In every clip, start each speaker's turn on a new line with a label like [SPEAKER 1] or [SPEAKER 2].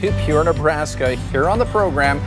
[SPEAKER 1] To Pure Nebraska. Here on the program,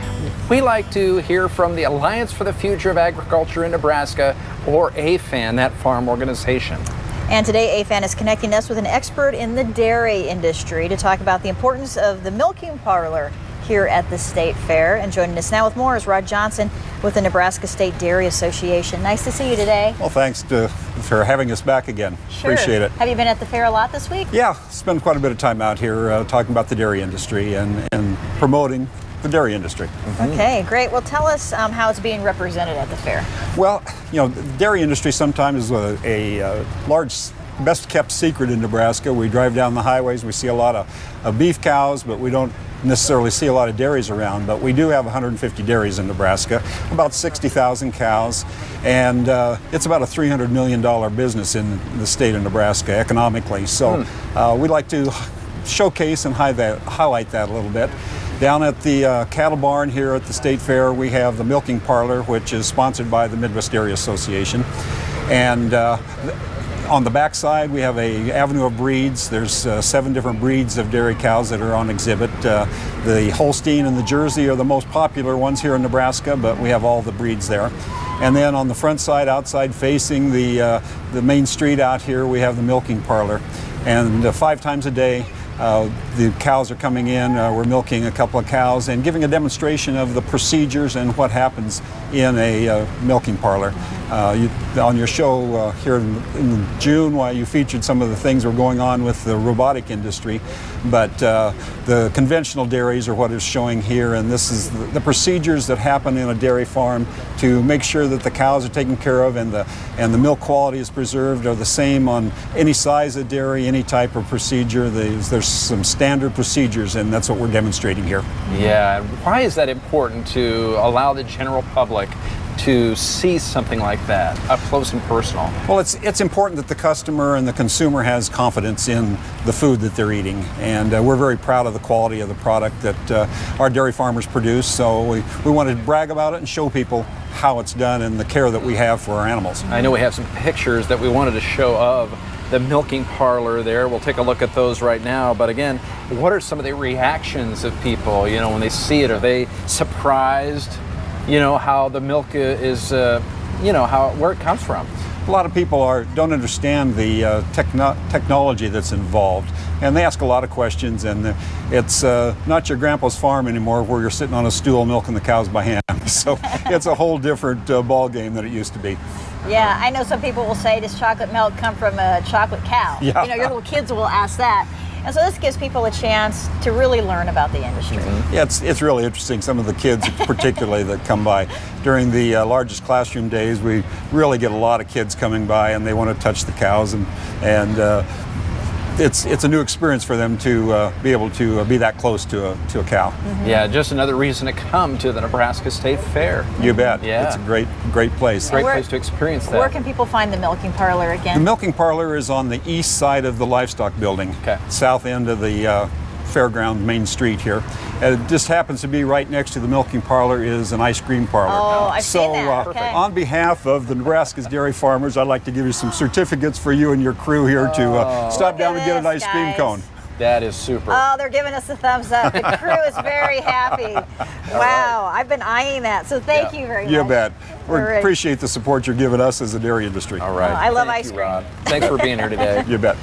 [SPEAKER 1] we like to hear from the Alliance for the Future of Agriculture in Nebraska, or AFAN, that farm organization.
[SPEAKER 2] And today AFAN is connecting us with an expert in the dairy industry to talk about the importance of the milking parlor here at the State Fair. And joining us now with more is Rod Johnson with the Nebraska State Dairy Association. Nice to see you today.
[SPEAKER 3] Well, thanks for having us back again.
[SPEAKER 2] Sure.
[SPEAKER 3] Appreciate it.
[SPEAKER 2] Have you been at the fair a lot this week?
[SPEAKER 3] Yeah, spent quite a bit of time out here talking about the dairy industry and promoting the dairy industry.
[SPEAKER 2] Mm-hmm. Okay, great. Well, tell us how it's being represented at the fair.
[SPEAKER 3] Well, you know, the dairy industry sometimes is a large, best kept secret in Nebraska. We drive down the highways, we see a lot of beef cows, but we don't necessarily see a lot of dairies around. But we do have 150 dairies in Nebraska, about 60,000 cows, and it's about a $300 million business in the state of Nebraska economically. So we'd like to showcase and highlight that a little bit. Down at the cattle barn here at the State Fair, we have the milking parlor, which is sponsored by the Nebraska Dairy Association. And on the back side, we have an avenue of breeds. There's 7 different breeds of dairy cows that are on exhibit. The Holstein and the Jersey are the most popular ones here in Nebraska, but we have all the breeds there. And then on the front side, outside facing the main street out here, we have the milking parlor. And 5 times a day, the cows are coming in. We're milking a couple of cows and giving a demonstration of the procedures and what happens in a milking parlor. On your show here in June, you featured some of the things that were going on with the robotic industry, but the conventional dairies are what is showing here, and this is the procedures that happen in a dairy farm to make sure that the cows are taken care of and the milk quality is preserved are the same on any size of dairy, any type of procedure. There's some standard procedures, and that's what we're demonstrating here.
[SPEAKER 1] Yeah, why is that important to allow the general public to see something like that up close and personal?
[SPEAKER 3] Well, it's important that the customer and the consumer has confidence in the food that they're eating, and we're very proud of the quality of the product that our dairy farmers produce, so we want to brag about it and show people how it's done and the care that we have for our animals.
[SPEAKER 1] I know we have some pictures that we wanted to show of the milking parlor there. We'll take a look at those right now, but again, what are some of the reactions of people, you know, when they see it? Are they surprised, you know, how the milk is, you know, where it comes from?
[SPEAKER 3] A lot of people don't understand the technology that's involved, and they ask a lot of questions, and it's not your grandpa's farm anymore where you're sitting on a stool milking the cows by hand. So it's a whole different ball game than it used to be.
[SPEAKER 2] Yeah, I know some people will say, does chocolate milk come from a chocolate cow?
[SPEAKER 3] Yeah.
[SPEAKER 2] You know, your little kids will ask that. And so this gives people a chance to really learn about the industry.
[SPEAKER 1] Mm-hmm.
[SPEAKER 3] Yeah, it's really interesting. Some of the kids particularly that come by. During the largest classroom days, we really get a lot of kids coming by and they want to touch the cows, and it's a new experience for them to be able to be that close to a cow.
[SPEAKER 2] Mm-hmm.
[SPEAKER 1] Yeah, just another reason to come to the Nebraska State Fair.
[SPEAKER 3] You bet.
[SPEAKER 1] Yeah.
[SPEAKER 3] It's a great place.
[SPEAKER 1] Great place to experience that.
[SPEAKER 2] Where can people find the milking parlor again?
[SPEAKER 3] The milking parlor is on the east side of the livestock building, south end of the fairground main street here. And it just happens to be right next to the milking parlor is an ice cream parlor.
[SPEAKER 2] Oh, I've seen that. Okay.
[SPEAKER 3] On behalf of the Nebraska's dairy farmers, I'd like to give you some certificates for you and your crew here to stop down and get an ice cream cone.
[SPEAKER 1] That is super.
[SPEAKER 2] Oh, they're giving us the thumbs up. The crew is very happy. Wow, I've been eyeing that, so thank you very much.
[SPEAKER 3] You bet. We appreciate the support you're giving us as a dairy industry.
[SPEAKER 1] All right.
[SPEAKER 2] I love
[SPEAKER 1] Thank
[SPEAKER 2] ice
[SPEAKER 1] you,
[SPEAKER 2] cream.
[SPEAKER 1] Rod. Thanks for being here today.
[SPEAKER 3] You bet.